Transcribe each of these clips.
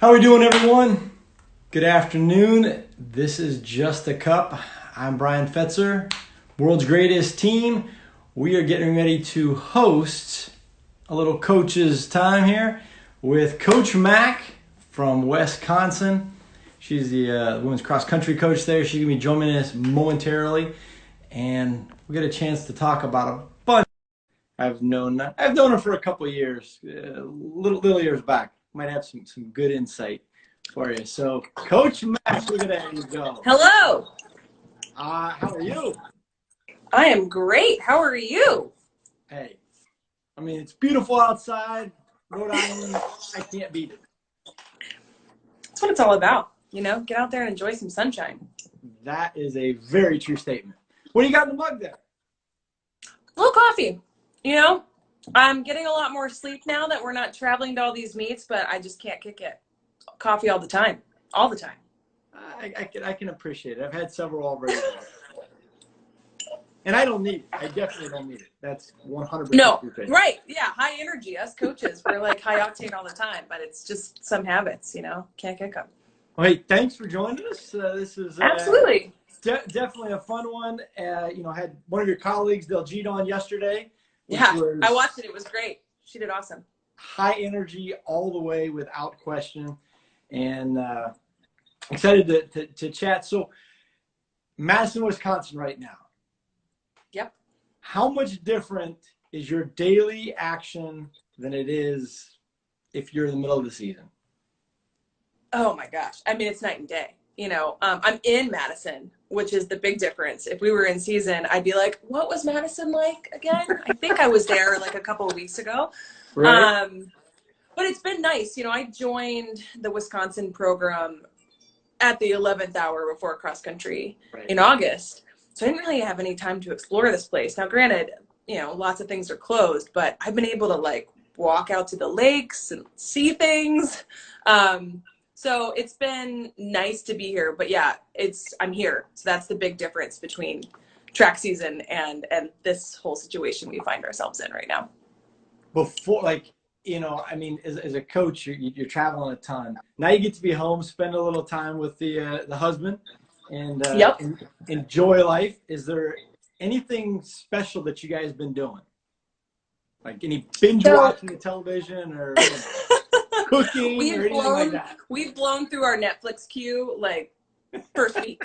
How are we doing, everyone? Good afternoon. This is Just a Cup. I'm Brian Fetzer, world's greatest team. We are getting ready to host a little coach's time here with Coach Mac from Wisconsin. She's the women's cross country coach there. She's gonna be joining us momentarily, and we get a chance to talk about a bunch. I've known her for a couple of years, little years back. Might have some good insight for you. So, Coach Mac, look at that. There you go. Hello. How are you? I am great. How are you? Hey, I mean, it's beautiful outside. Rhode Island, I can't beat it. That's what it's all about. You know, get out there and enjoy some sunshine. That is a very true statement. What do you got in the mug there? A little coffee. You know, I'm getting a lot more sleep now that we're not traveling to all these meets, but I just can't kick it. Coffee all the time. All the time. I can appreciate it. I've had several already. And I don't need it. I definitely don't need it. That's 100% No, true. right. Yeah, high energy. Us coaches, we're like high octane all the time, but it's just some habits, you know, can't kick them. Well, hey, thanks for joining us. This is Absolutely. Definitely a fun one. Had one of your colleagues, Deljeet, on yesterday. Yeah, I watched it. It was great. She did awesome. High energy all the way without question. And excited to chat. So, Madison, Wisconsin right now. Yep. How much different is your daily action than it is if you're in the middle of the season? Oh my gosh. I mean, it's night and day. You know, I'm in Madison, which is the big difference. If we were in season, I'd be like, what was Madison like again? I think I was there like a couple of weeks ago. Right. But it's been nice. You know, I joined the Wisconsin program at the 11th hour before cross country in August. So I didn't really have any time to explore this place. Now, granted, you know, lots of things are closed, but I've been able to like walk out to the lakes and see things. So it's been nice to be here, but yeah, I'm here. So that's the big difference between track season and this whole situation we find ourselves in right now. Before, like, you know, I mean, as a coach, you're traveling a ton. Now you get to be home, spend a little time with the husband, and enjoy life. Is there anything special that you guys have been doing? Like any binge watching the television or cooking or anything like that? We've blown through our Netflix queue like first week.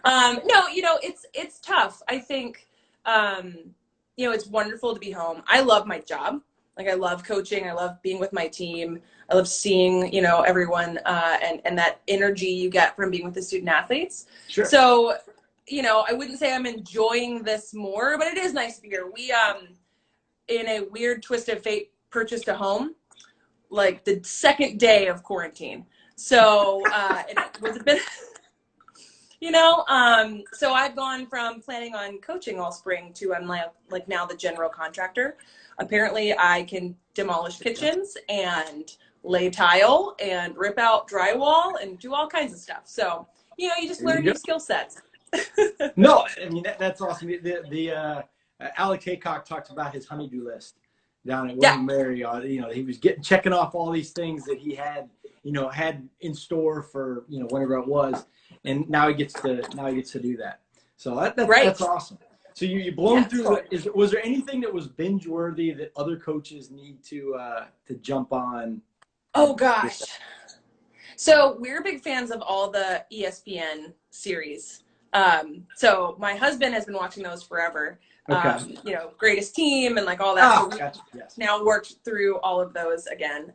No, you know, it's tough. I think, you know, it's wonderful to be home. I love my job. Like I love coaching. I love being with my team. I love seeing, you know, everyone and that energy you get from being with the student athletes. Sure. So, you know, I wouldn't say I'm enjoying this more, but it is nice to be here. We, in a weird twist of fate, purchased a home like the second day of quarantine. So it was a bit, you know, so I've gone from planning on coaching all spring to I'm like now the general contractor. Apparently I can demolish kitchens and lay tile and rip out drywall and do all kinds of stuff. So, you know, you just learn new skill sets. No, I mean, that's awesome. The Alec Haycock talks about his honey-do list down at William Mary. You know, he was checking off all these things that he had in store for, you know, whenever it was. And now he gets to do that. So that's awesome. So you blown through. Was there anything that was binge worthy that other coaches need to jump on? Oh gosh. So we're big fans of all the ESPN series. So my husband has been watching those forever. Okay. You know, Greatest Team and like all that. Oh, so gotcha. Yes. Now worked through all of those again.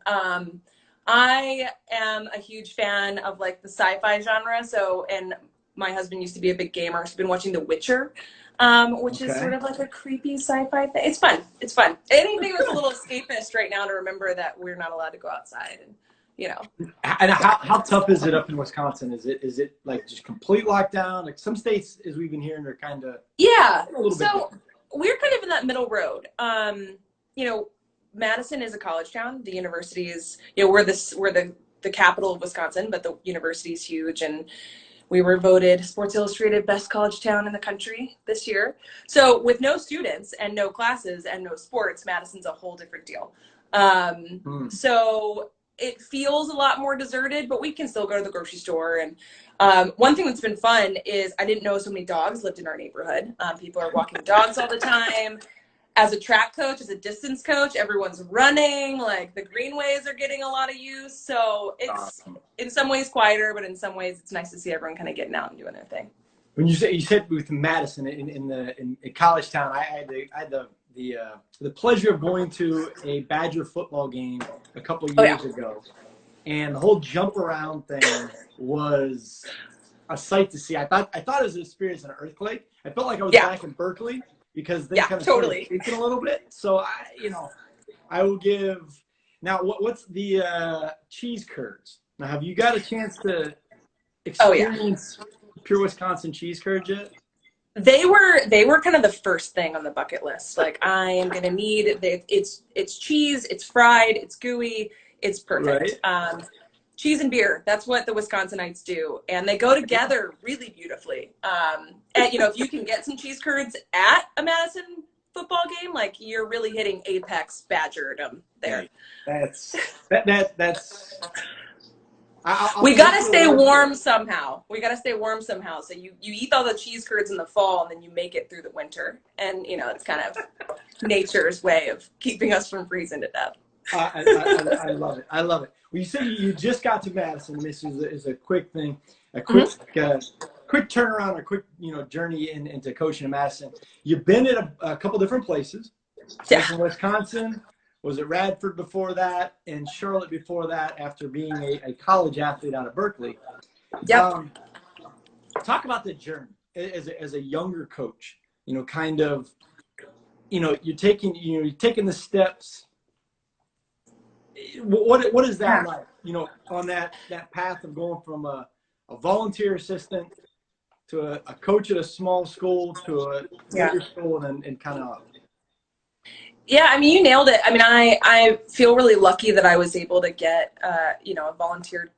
I am a huge fan of like the sci-fi genre. So, and my husband used to be a big gamer. So I've been watching The Witcher, which is sort of like a creepy sci-fi thing. It's fun. It's fun. Anything that's a little escapist right now to remember that we're not allowed to go outside and, you know. And how tough is it up in Wisconsin? Is it like just complete lockdown? Like some states, as we've been hearing, are kind of a little bit different. We're kind of in that middle road. You know, Madison is a college town. The university is, you know, we're the capital of Wisconsin, but the university is huge, and we were voted Sports Illustrated best college town in the country this year. So with no students and no classes and no sports, Madison's a whole different deal. So it feels a lot more deserted, but we can still go to the grocery store. And one thing that's been fun is I didn't know so many dogs lived in our neighborhood. People are walking dogs all the time. As a track coach, as a distance coach, everyone's running. Like the greenways are getting a lot of use. So it's in some ways quieter, but in some ways it's nice to see everyone kind of getting out and doing their thing. When you said with Madison in college town, I had the pleasure of going to a Badger football game a couple years ago, and the whole jump around thing was a sight to see. I thought it was an experience in an earthquake. I felt like I was back in Berkeley because they kind of started shaking a little bit. So I will give now. What's the cheese curds? Now, have you got a chance to experience pure Wisconsin cheese curds yet? They were kind of the first thing on the bucket list. Like, I am gonna need it's cheese, it's fried, it's gooey, it's perfect. Right. Cheese and beer, that's what the Wisconsinites do, and they go together really beautifully. And if you can get some cheese curds at a Madison football game, like, you're really hitting apex Badgerdom there. That's we gotta stay warm somehow. So you eat all the cheese curds in the fall, and then you make it through the winter. And it's kind of nature's way of keeping us from freezing to death. I love it. I love it. Well, you said you just got to Madison. This is a quick thing, a quick quick turnaround, a quick journey into coaching in Madison. You've been at a couple different places. Yeah. In Wisconsin. Was at Radford before that, and Charlotte before that, after being a college athlete out of Berkeley. Yep. Talk about the journey as a younger coach. You're taking the steps. What is that like? On that path of going from a volunteer assistant to a coach at a small school to a bigger school and kind of. Yeah, I mean, you nailed it. I mean, I feel really lucky that I was able to get, a volunteer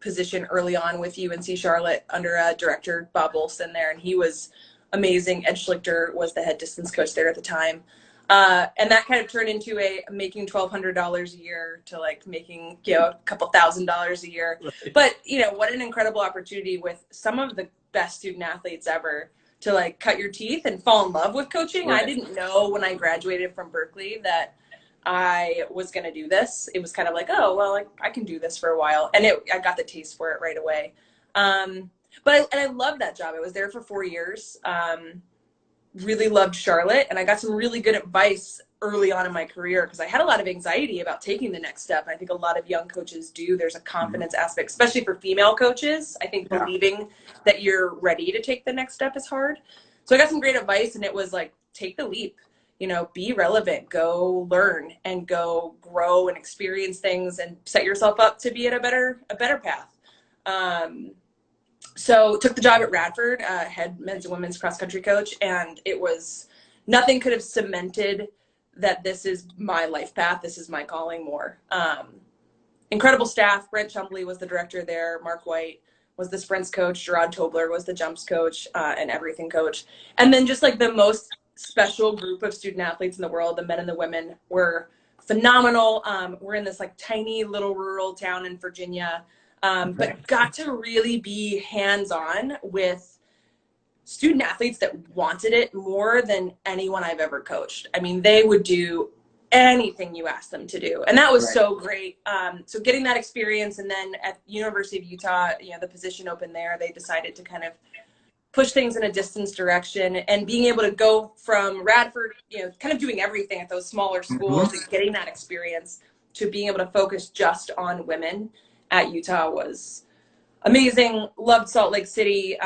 position early on with UNC Charlotte under director Bob Olson there, and he was amazing. Ed Schlichter was the head distance coach there at the time. And that kind of turned into making $1,200 a year to making, a couple $1,000 a year. But, what an incredible opportunity with some of the best student athletes ever to cut your teeth and fall in love with coaching. Right. I didn't know when I graduated from Berkeley that I was going to do this. It was kind of I can do this for a while. And I got the taste for it right away. But I loved that job. I was there for 4 years. Really loved Charlotte, and I got some really good advice early on in my career because I had a lot of anxiety about taking the next step. And I think a lot of young coaches do. There's a confidence aspect, especially for female coaches. I think believing that you're ready to take the next step is hard. So I got some great advice, and it was take the leap, be relevant, go learn and go grow and experience things and set yourself up to be at a better path. So took the job at Radford, head men's and women's cross country coach. And it was, nothing could have cemented that this is my life path. This is my calling more. Incredible staff. Brent Chumbley was the director there. Mark White was the sprints coach. Gerard Tobler was the jumps coach and everything coach. And then just the most special group of student athletes in the world, the men and the women, were phenomenal. We're in this tiny little rural town in Virginia. But got to really be hands-on with student athletes that wanted it more than anyone I've ever coached. I mean, they would do anything you asked them to do. And that was so great. So getting that experience, and then at University of Utah, the position open there, they decided to kind of push things in a distance direction, and being able to go from Radford, kind of doing everything at those smaller schools and getting that experience to being able to focus just on women at Utah was amazing. Loved Salt Lake City.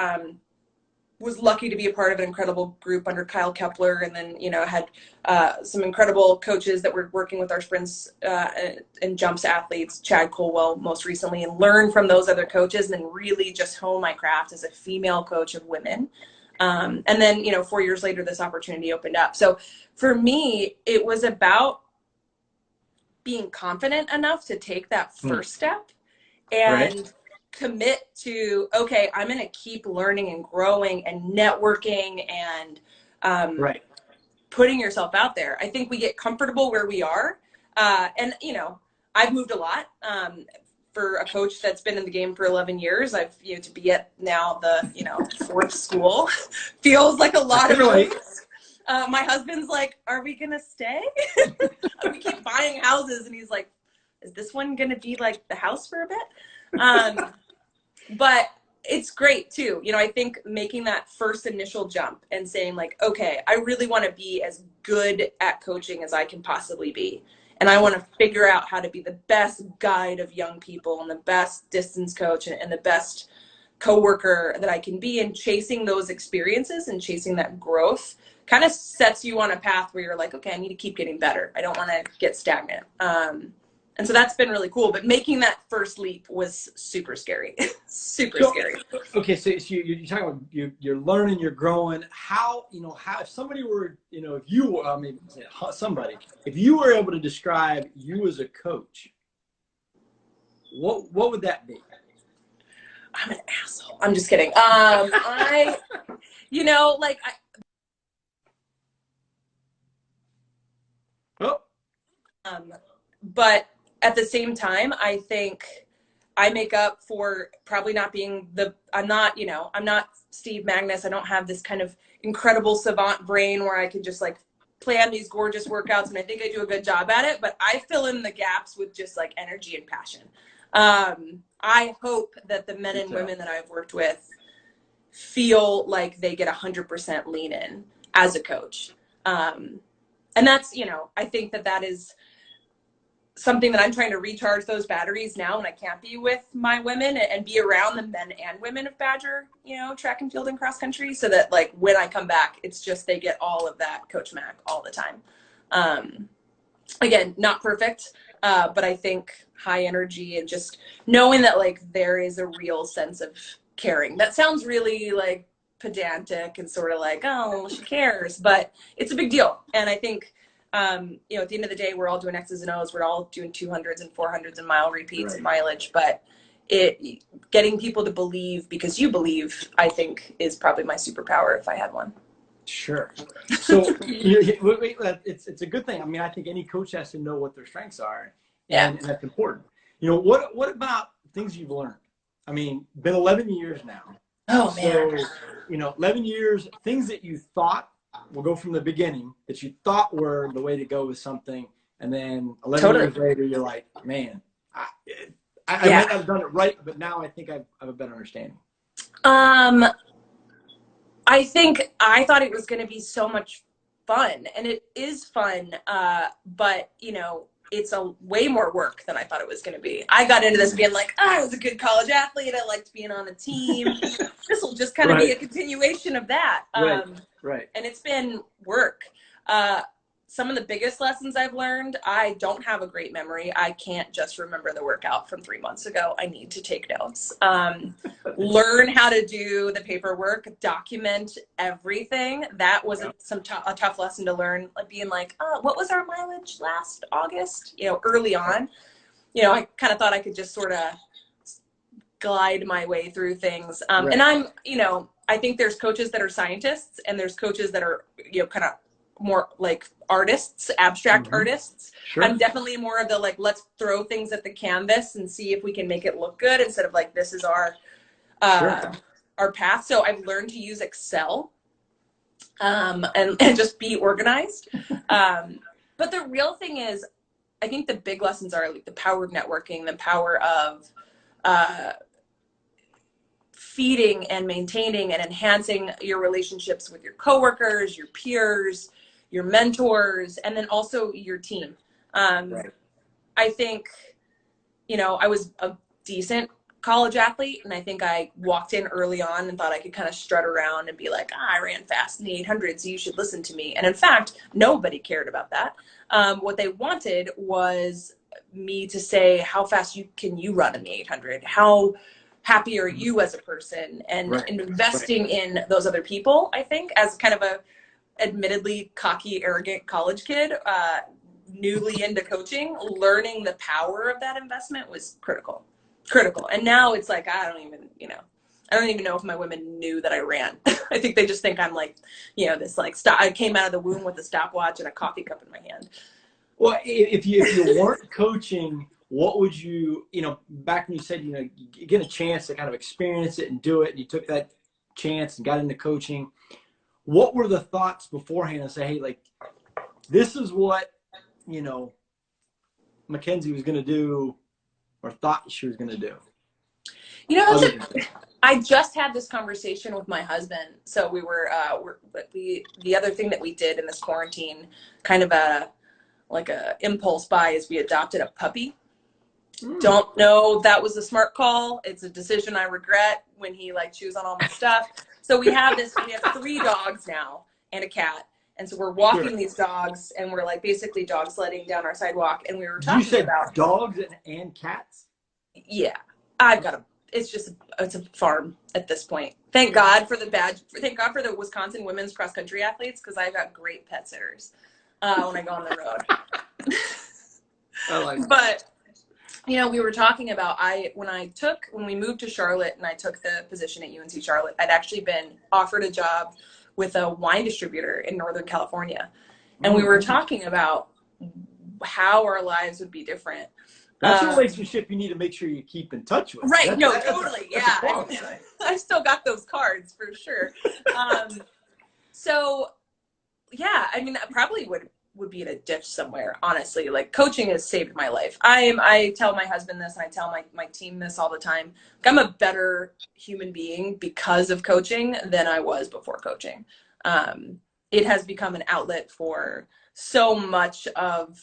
Was lucky to be a part of an incredible group under Kyle Kepler, and then had some incredible coaches that were working with our sprints and jumps athletes, Chad Colwell most recently, and learn from those other coaches, and then really just hone my craft as a female coach of women. And then 4 years later, this opportunity opened up. So for me, it was about being confident enough to take that first step and commit to, okay, I'm going to keep learning and growing and networking and putting yourself out there. I think we get comfortable where we are. And, I've moved a lot. For a coach that's been in the game for 11 years, I've, to be at now the, fourth school feels like a lot of moves. My husband's like, are we going to stay? We keep buying houses. And he's like, is this one going to be like the house for a bit? But it's great too. I think making that first initial jump and saying like, okay, I really want to be as good at coaching as I can possibly be. And I want to figure out how to be the best guide of young people and the best distance coach and the best coworker that I can be, and chasing those experiences and chasing that growth kind of sets you on a path where you're like, okay, I need to keep getting better. I don't want to get stagnant. And so that's been really cool. But making that first leap was super scary, super scary. Okay, so you're talking about you're learning, you're growing. How if somebody were, if you were, if you were able to describe you as a coach, what would that be? I'm an asshole. I'm just kidding. But at the same time, I think I make up for probably not being I'm not Steve Magnus. I don't have this kind of incredible savant brain where I can just like plan these gorgeous workouts, and I think I do a good job at it, but I fill in the gaps with just like energy and passion. I hope that the men and women that I've worked with feel like they get 100% lean in as a coach. And that's, I think that is something that I'm trying to recharge those batteries now when I can't be with my women, and be around the men and women of Badger, track and field and cross country, so that like when I come back, it's just, they get all of that Coach Mac all the time. Again, not perfect, but I think high energy, and just knowing that like there is a real sense of caring. That sounds really like pedantic and sort of like, oh, she cares, but it's a big deal. And I think at the end of the day, we're all doing X's and O's. We're all doing 200s and 400s and mile repeats and mileage, but getting people to believe because you believe, I think, is probably my superpower if I had one. Sure. So it's a good thing. I mean, I think any coach has to know what their strengths are, and that's important. What about things you've learned? I mean, been 11 years now. Oh man. So, 11 years, things that you thought, we'll go from the beginning, that you thought were the way to go with something, and then 11 years later, you're like, man, I might not have done it right, but now I think I have a better understanding. I think I thought it was going to be so much fun, and it is fun, but, it's a way more work than I thought it was going to be. I got into this being like, I was a good college athlete. I liked being on a team. This will just kind of be a continuation of that. Right. And it's been work. Some of the biggest lessons I've learned, I don't have a great memory. I can't just remember the workout from 3 months ago. I need to take notes. Learn how to do the paperwork, document everything. That was a tough lesson to learn, like being like, oh, what was our mileage last August? Early on, I kind of thought I could just sort of glide my way through things. And I'm, I think there's coaches that are scientists, and there's coaches that are, kind of more like artists, abstract artists. Sure. I'm definitely more of the like, let's throw things at the canvas and see if we can make it look good, instead of like, this is our path. So I've learned to use Excel and just be organized. But the real thing is, I think the big lessons are like the power of networking, the power of feeding and maintaining and enhancing your relationships with your coworkers, your peers, your mentors, and then also your team. I think, I was a decent college athlete, and I think I walked in early on and thought I could kind of strut around and be like, I ran fast in the 800, so you should listen to me. And in fact, nobody cared about that. What they wanted was me to say, how fast can you run in the 800? How happy are you as a person? And investing in those other people, I think, as kind of a admittedly cocky, arrogant college kid, newly into coaching, learning the power of that investment was critical. And now it's like, I don't even know if my women knew that I ran. I think they just think I'm like, this like I came out of the womb with a stopwatch and a coffee cup in my hand. Well, if you weren't coaching what would you, back when you said, you get a chance to kind of experience it and do it, and you took that chance and got into coaching, what were the thoughts beforehand to say, hey, like, this is what, Mackenzie was going to do or thought she was going to do? I just had this conversation with my husband. So we were, the other thing that we did in this quarantine, kind of a impulse buy, is we adopted a puppy. Don't know if that was a smart call. It's a decision I regret when he chews on all my stuff. So we have 3 dogs now and a cat. And so we're walking these dogs, and we're basically dog sledding down our sidewalk. And we were talking about dogs and cats. Yeah, it's a farm at this point. Thank God for the Wisconsin women's cross country athletes, because I've got great pet sitters when I go on the road. I like But we were talking about when we moved to Charlotte and I took the position at UNC Charlotte, I'd actually been offered a job with a wine distributor in Northern California. And we were talking about how our lives would be different. That's a relationship you need to make sure you keep in touch with. Right. Totally. I've still got those cards for sure. So yeah, I probably would be in a ditch somewhere, honestly. Coaching has saved my life. I tell my husband this, and I tell my team this all the time. I'm a better human being because of coaching than I was before coaching. It has become an outlet for so much of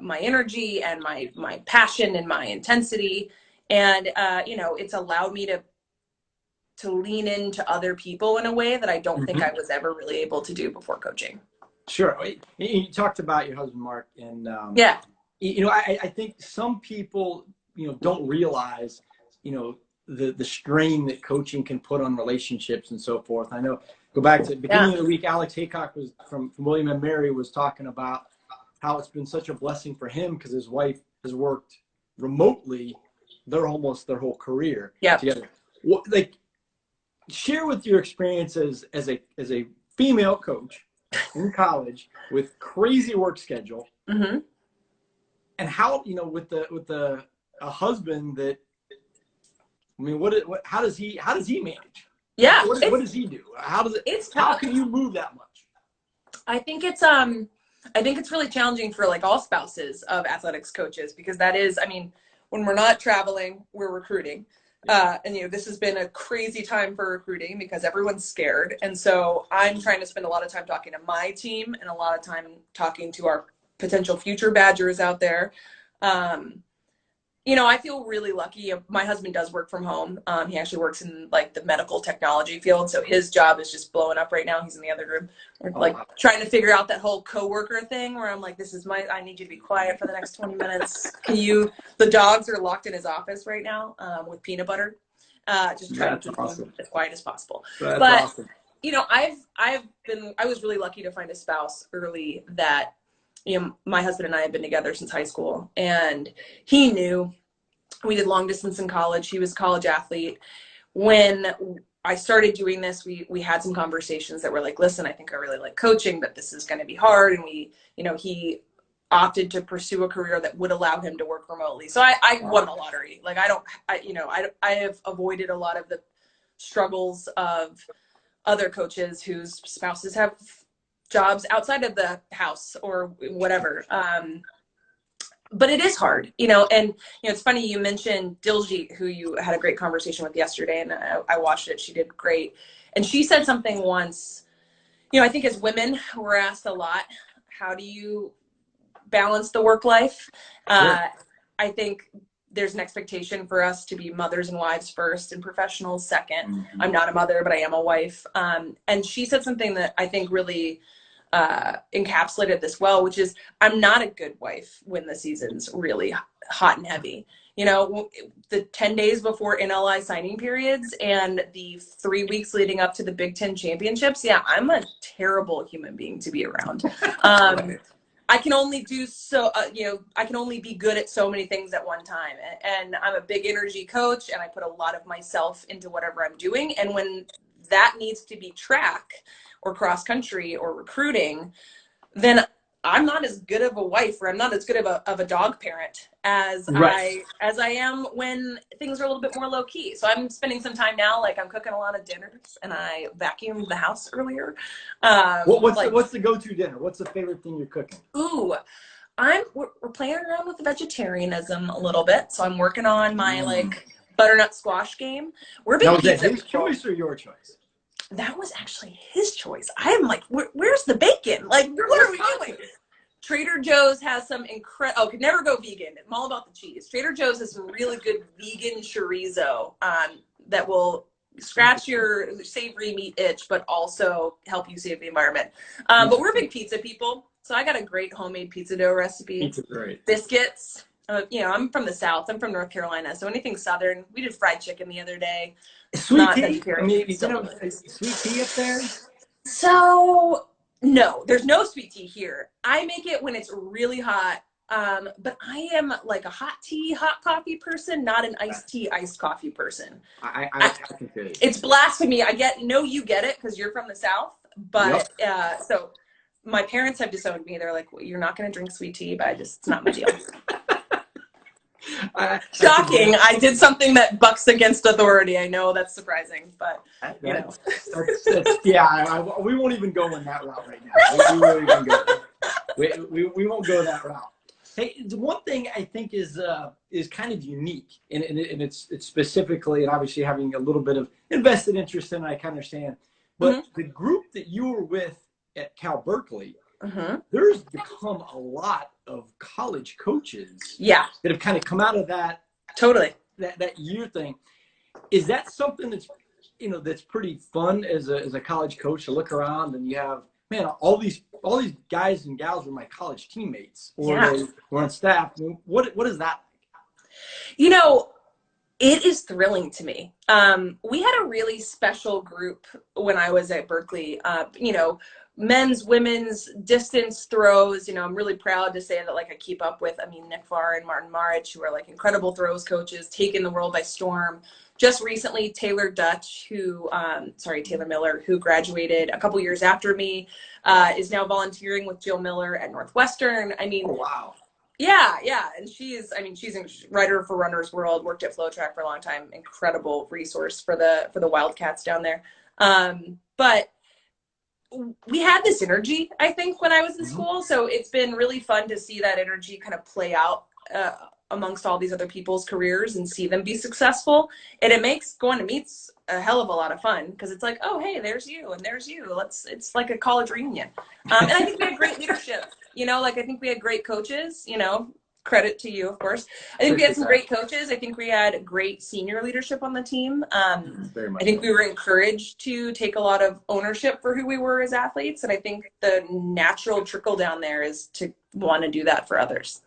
my energy and my passion and my intensity. And it's allowed me to lean into other people in a way that I don't think I was ever really able to do before coaching. Sure. You talked about your husband, Mark, and I think some people, don't realize, the strain that coaching can put on relationships and so forth. I know, go back to the beginning of the week, Alex Haycock was from William and Mary was talking about how it's been such a blessing for him because his wife has worked remotely almost their whole career together. Share with your experiences as a female coach in college with crazy work schedule, and how with a husband that, how does he manage? Yeah, what does he do? How can you move that much? I think it's really challenging for all spouses of athletics coaches, because that is, when we're not traveling, we're recruiting. And this has been a crazy time for recruiting because everyone's scared. And so I'm trying to spend a lot of time talking to my team and a lot of time talking to our potential future Badgers out there. I feel really lucky. My husband does work from home. He actually works in the medical technology field. So his job is just blowing up right now. He's in the other room. We're trying to figure out that whole coworker thing where I'm like, I need you to be quiet for the next 20 minutes. The dogs are locked in his office right now with peanut butter. Just trying to keep them as quiet as possible. Awesome. I was really lucky to find a spouse early that, my husband and I have been together since high school, and he knew. We did long distance in college. He was a college athlete. When I started doing this, we had some conversations that were like, listen, I think I really like coaching, but this is going to be hard. And he opted to pursue a career that would allow him to work remotely. So I won the lottery. I have avoided a lot of the struggles of other coaches whose spouses have jobs outside of the house or whatever. But it is hard, and it's funny you mentioned Diljit, who you had a great conversation with yesterday, and I watched it. She did great. And she said something once, I think as women, we're asked a lot, how do you balance the work life? I think there's an expectation for us to be mothers and wives first and professionals second. I'm not a mother, but I am a wife. And she said something that I think really encapsulated this well, which is, I'm not a good wife when the season's really hot and heavy. The 10 days before NLI signing periods and the 3 weeks leading up to the Big Ten championships, I'm a terrible human being to be around. I can only do so, I can only be good at so many things at one time. And I'm a big energy coach, and I put a lot of myself into whatever I'm doing. And when that needs to be track or cross country or recruiting, then I'm not as good of a wife, or I'm not as good of a dog parent as Right. I am when things are a little bit more low key. So I'm spending some time now, like I'm cooking a lot of dinners, and I vacuumed the house earlier. What's the go-to dinner? What's the favorite thing you're cooking? Ooh, we're playing around with vegetarianism a little bit. So I'm working on my like butternut squash game. We're Now, big was that pizza his people. choice or your choice? That was actually his choice. I'm like, where's the bacon? Like, what are we doing? Trader Joe's has some could never go vegan. I'm all about the cheese. Trader Joe's has some really good vegan chorizo that will scratch your savory meat itch, but also help you save the environment. But we're big pizza people. So I got a great homemade pizza dough recipe. Pizza, great. Biscuits. I'm from the South. I'm from North Carolina. So anything Southern. We did fried chicken the other day. Sweet tea? I mean, sweet tea up there? So no, there's no sweet tea here. I make it when it's really hot. But I am like a hot tea, hot coffee person, not an iced tea, iced coffee person. I can feel it. It's blasphemy. You get it because you're from the South. But so my parents have disowned me. They're like, well, you're not going to drink sweet tea, but it's not my deal. Shocking. I did something that bucks against authority. I know that's surprising, but we won't even go in that route right now. We won't even go. We won't go that route. Hey, one thing I think is kind of unique, and it's specifically, and obviously having a little bit of invested interest in it, I can understand. But the group that you were with at Cal Berkeley, there's become a lot of college coaches that have kind of come out of that that year thing. Is that something that's pretty fun as a college coach to look around and you have, man, all these guys and gals were my college teammates or they were on staff. I mean, what is that like? It is thrilling to me. We had a really special group when I was at Berkeley. Men's, women's, distance throws. I'm really proud to say that I keep up with, Nick Farr and Martin Marich, who are incredible throws coaches, taking the world by storm. Just recently, Taylor Miller, who graduated a couple years after me, is now volunteering with Jill Miller at Northwestern. Oh, wow. Yeah. And she's a writer for Runner's World, worked at FlowTrack for a long time. Incredible resource for the Wildcats down there. But we had this energy, I think, when I was in school. So it's been really fun to see that energy kind of play out amongst all these other people's careers and see them be successful. And it makes going to meets a hell of a lot of fun because it's like, oh, hey, there's you and there's you. It's like a college reunion. And I think we had great leadership. I think we had great coaches, credit to you, of course. I think we had some great coaches. I think we had great senior leadership on the team. Very much I think we were encouraged to take a lot of ownership for who we were as athletes. And I think the natural trickle down there is to want to do that for others.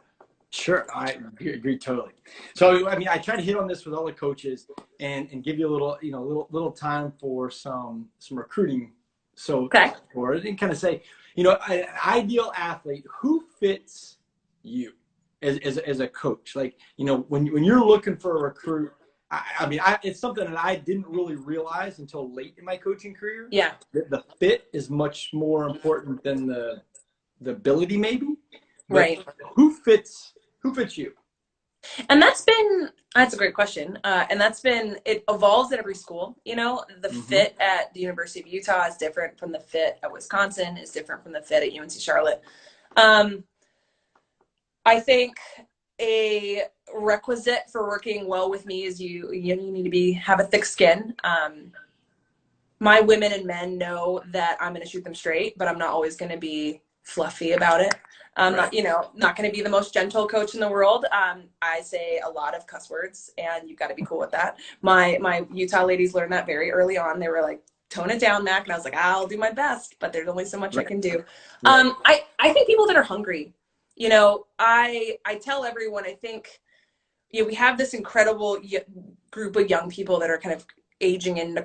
Sure, I agree totally. So, I try to hit on this with all the coaches and give you a little time for some recruiting. So, for it and kind of say, an ideal athlete, who fits you as a coach? When you're looking for a recruit, it's something that I didn't really realize until late in my coaching career. Yeah, the fit is much more important than the ability, maybe. But right. Who fits you? And that's a great question. And it evolves at every school. The fit at the University of Utah is different from the fit at Wisconsin, is different from the fit at UNC Charlotte. I think a requisite for working well with me is you need to have a thick skin. My women and men know that I'm going to shoot them straight, but I'm not always going to be fluffy about it. I'm not going to be the most gentle coach in the world. I say a lot of cuss words, and you've got to be cool with that. My Utah ladies learned that very early on. They were like, tone it down, Mac. And I was like, I'll do my best, but there's only so much I can do. I think people that are hungry, I tell everyone, I think, we have this incredible group of young people that are kind of aging into the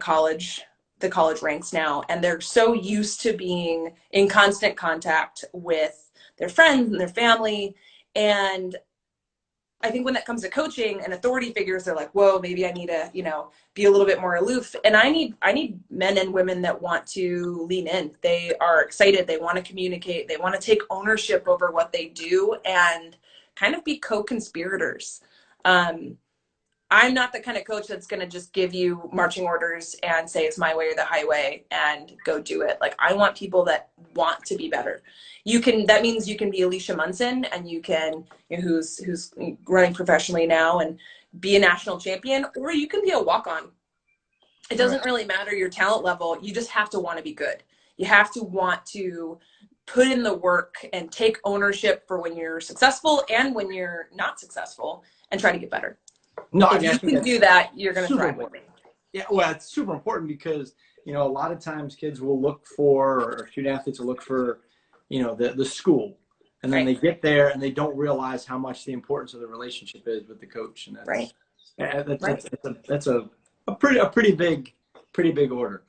college ranks now. And they're so used to being in constant contact with their friends and their family. And I think when that comes to coaching and authority figures, they're like, whoa, maybe I need to, you know, be a little bit more aloof. And I need men and women that want to lean in. They are excited. They want to communicate. They want to take ownership over what they do and kind of be co-conspirators. I'm not the kind of coach that's going to just give you marching orders and say it's my way or the highway and go do it. Like, I want people that want to be better. That means you can be Alicia Munson, and you can, you know, who's running professionally now and be a national champion, or you can be a walk-on. It doesn't really matter your talent level. You just have to want to be good. You have to want to put in the work and take ownership for when you're successful and when you're not successful, and try to get better. No, if you can do that, you're going to thrive with me. Yeah, well, it's super important because, you know, a lot of times kids will look for, or student athletes will look for, you know, the school, and then they get there and they don't realize how much the importance of the relationship is with the coach. And that's a pretty big order.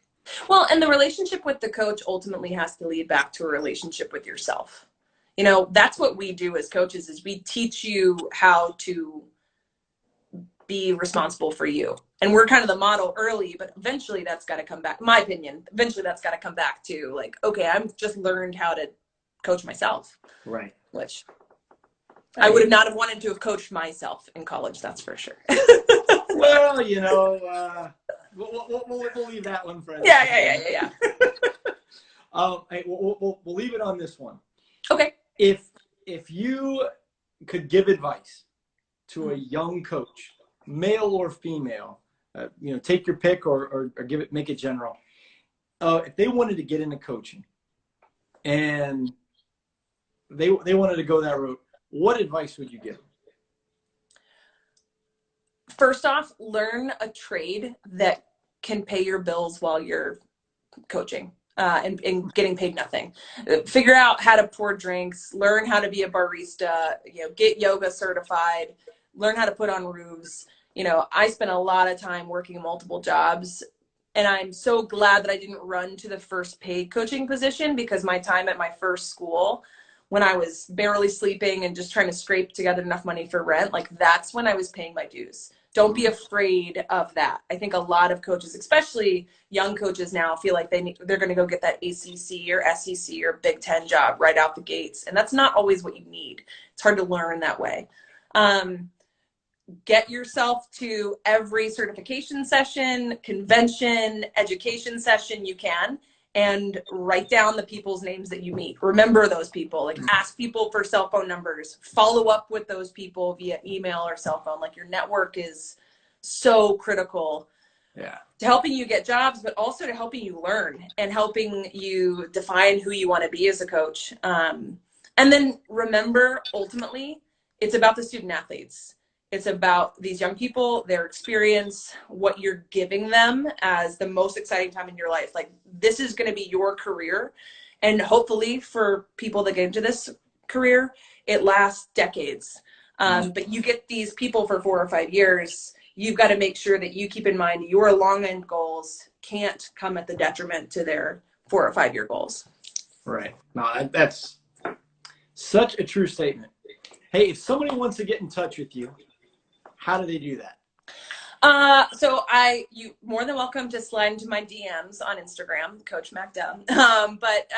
Well, and the relationship with the coach ultimately has to lead back to a relationship with yourself. You know, that's what we do as coaches, is we teach you how to be responsible for you. And we're kind of the model early, but eventually that's got to come back. In my opinion, eventually that's got to come back to, like, okay, I've just learned how to coach myself. Right. Which I would not have wanted to have coached myself in college. That's for sure. Well, you know, we'll leave that one for Yeah. Hey, we'll leave it on this one. Okay. If you could give advice to a young coach, male or female, you know, take your pick or make it general. If they wanted to get into coaching and they wanted to go that route, what advice would you give them? First off, learn a trade that can pay your bills while you're coaching. And getting paid nothing. Figure out how to pour drinks, learn how to be a barista, you know, get yoga certified, learn how to put on roofs. You know, I spent a lot of time working multiple jobs, and I'm so glad that I didn't run to the first paid coaching position, because my time at my first school, when I was barely sleeping and just trying to scrape together enough money for rent, like, that's when I was paying my dues. Don't be afraid of that. I think a lot of coaches, especially young coaches now, feel like they're going to go get that ACC or SEC or Big Ten job right out the gates. And that's not always what you need. It's hard to learn that way. Get yourself to every certification session, convention, education session you can, and write down the people's names that you meet. Remember those people. Like, ask people for cell phone numbers. Follow up with those people via email or cell phone. Like, your network is so critical to helping you get jobs, but also to helping you learn and helping you define who you want to be as a coach. And then remember, ultimately, it's about the student athletes. It's about these young people, their experience, what you're giving them as the most exciting time in your life. Like, this is going to be your career. And hopefully for people that get into this career, it lasts decades. But you get these people for 4 or 5 years. You've got to make sure that you keep in mind your long end goals can't come at the detriment to their 4 or 5 year goals. Right. No, that's such a true statement. Hey, if somebody wants to get in touch with you, how do they do that? So you more than welcome to slide into my DMs on Instagram, Coach MacDowell. But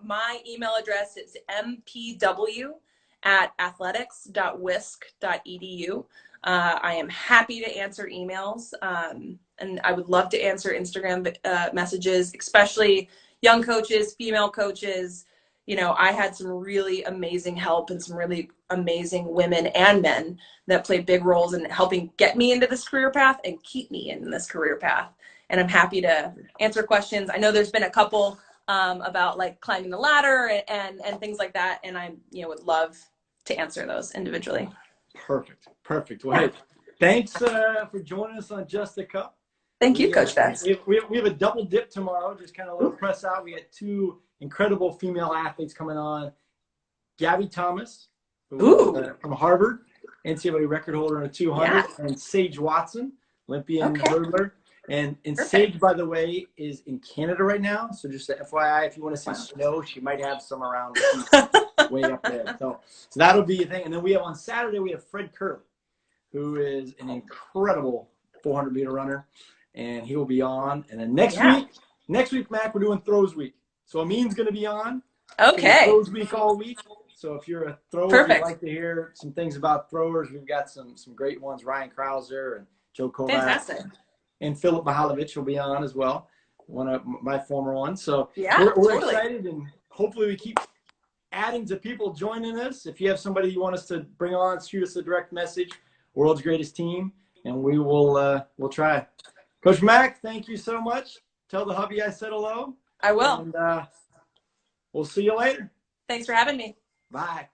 my email address is mpw@athletics.wisc.edu. I am happy to answer emails, and I would love to answer Instagram messages, especially young coaches, female coaches. You know, I had some really amazing help and some really amazing women and men that played big roles in helping get me into this career path and keep me in this career path. And I'm happy to answer questions. I know there's been a couple about, like, climbing the ladder and things like that. And I, would love to answer those individually. Perfect. Well, hey, thanks for joining us on Just a Cup. Thank you, Coach Betts. We have a double dip tomorrow, just kind of a little press out. We got 2 incredible female athletes coming on. Gabby Thomas, from Harvard, NCAA record holder in a 200, and Sage Watson, Olympian hurdler. And Sage, by the way, is in Canada right now. So just a FYI, if you want to see snow, she might have some around way up there. So that'll be a thing. And then we have on Saturday, we have Fred Curley. who is an incredible 400-meter runner, and he will be on. And then next week, Mac, we're doing throws week. So Amin's going to be on. Okay. Throws week all week. So if you're a thrower, you'd like to hear some things about throwers, we've got some great ones. Ryan Krauser and Joe Kovac. Fantastic. And Philip Mihalovic will be on as well, one of my former ones. So we're excited, and hopefully we keep adding to people joining us. If you have somebody you want us to bring on, shoot us a direct message, World's Greatest Team, and we will we'll try. Coach Mac, thank you so much. Tell the hubby I said hello. I will. And we'll see you later. Thanks for having me. Bye.